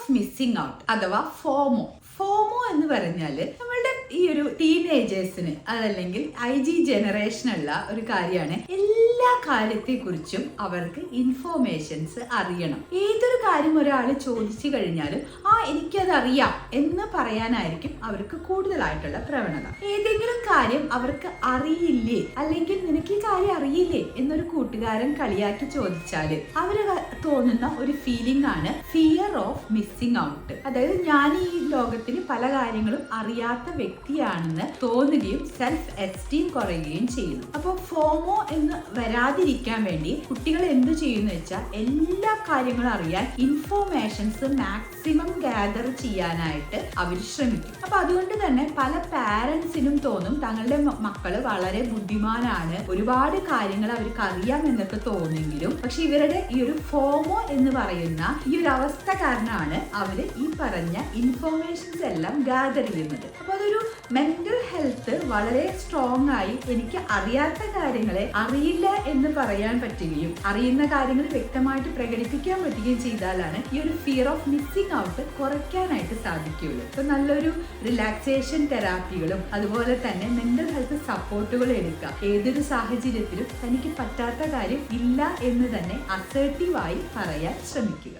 Of missing out അഥവാ ഫോമോ. ഫോമോ എന്ന് പറഞ്ഞാൽ നമ്മളുടെ ഈ ഒരു ടീനേജേഴ്സിന് അതല്ലെങ്കിൽ IG ജനറേഷനുള്ള ഒരു കാര്യമാണ്. എല്ലാ കാര്യത്തെക്കുറിച്ചും അവർക്ക് ഇൻഫോർമേഷൻസ് അറിയണം. ഏതൊരു കാര്യം ഒരാൾ ചോദിച്ചു കഴിഞ്ഞാലും എനിക്കത് അറിയാം എന്ന് പറയാനായിരിക്കും അവർക്ക് കൂടുതലായിട്ടുള്ള പ്രവണത. ഏതെങ്കിലും കാര്യം അവർക്ക് അറിയില്ലേ അല്ലെങ്കിൽ നിനക്ക് ഈ കാര്യം അറിയില്ലേ എന്നൊരു കൂട്ടുകാരൻ കളിയാക്കി ചോദിച്ചാല് അവര് തോന്നുന്ന ഒരു ഫീലിംഗ് ആണ് ഫിയർ ഓഫ് മിസ്സിംഗ് ഔട്ട്. അതായത് ഞാൻ ഈ ലോകത്തിൽ പല കാര്യങ്ങളും അറിയാത്ത വ്യക്തിയാണെന്ന് തോന്നുകയും സെൽഫ് എസ്റ്റീം കുറയുകയും ചെയ്യുന്നു. അപ്പോൾ ഫോമോ എന്ന് വരാതിരിക്കാൻ വേണ്ടി കുട്ടികൾ എന്ത് ചെയ്യുന്നു വെച്ചാൽ എല്ലാ കാര്യങ്ങളും അറിയാൻ ഇൻഫോർമേഷൻസ് മാക്സിമം ഗ്യാദർ ചെയ്യാനായിട്ട് അവർ ശ്രമിക്കും. അപ്പൊ അതുകൊണ്ട് തന്നെ പല പാരന്റ്സിനും തോന്നും തങ്ങളുടെ മക്കള് വളരെ ബുദ്ധിമാനാണ്, ഒരുപാട് കാര്യങ്ങൾ അവർക്ക് അറിയാം എന്നൊക്കെ തോന്നുമെങ്കിലും പക്ഷെ ഇവരുടെ ഈ ഒരു ഫോമോ എന്ന് പറയുന്ന ഈ ഒരു അവസ്ഥ കാരണമാണ് അവര് ഈ പറഞ്ഞ ഇൻഫോർമേഷൻസ് എല്ലാം ഗ്യാദർ ചെയ്യുന്നത്. അപ്പൊ അതൊരു മെന്റൽ ഹെൽത്ത് വളരെ സ്ട്രോങ് ആയി എനിക്ക് അറിയാത്ത കാര്യങ്ങളെ അറിയില്ല എന്ന് പറയാൻ പറ്റുകയും അറിയുന്ന കാര്യങ്ങൾ വ്യക്തമായിട്ട് പ്രകടിപ്പിക്കാൻ പറ്റുകയും ചെയ്താലാണ് ഈ ഒരു ഫിയർ ഓഫ് മിസ്സിംഗ് ഔട്ട് കുറയ്ക്കാനായിട്ട് സാധിക്കുകയുള്ളൂ. ഇപ്പൊ നല്ലൊരു റിലാക്സേഷൻ തെറാപ്പികളും അതുപോലെ തന്നെ മെന്റൽ ഹെൽത്ത് സപ്പോർട്ടുകൾ എടുക്കുക. ഏതൊരു സാഹചര്യത്തിലും തനിക്ക് പറ്റാത്ത കാര്യം ഇല്ല എന്ന് തന്നെ അസേർട്ടീവായി പറയാൻ ശ്രമിക്കുക.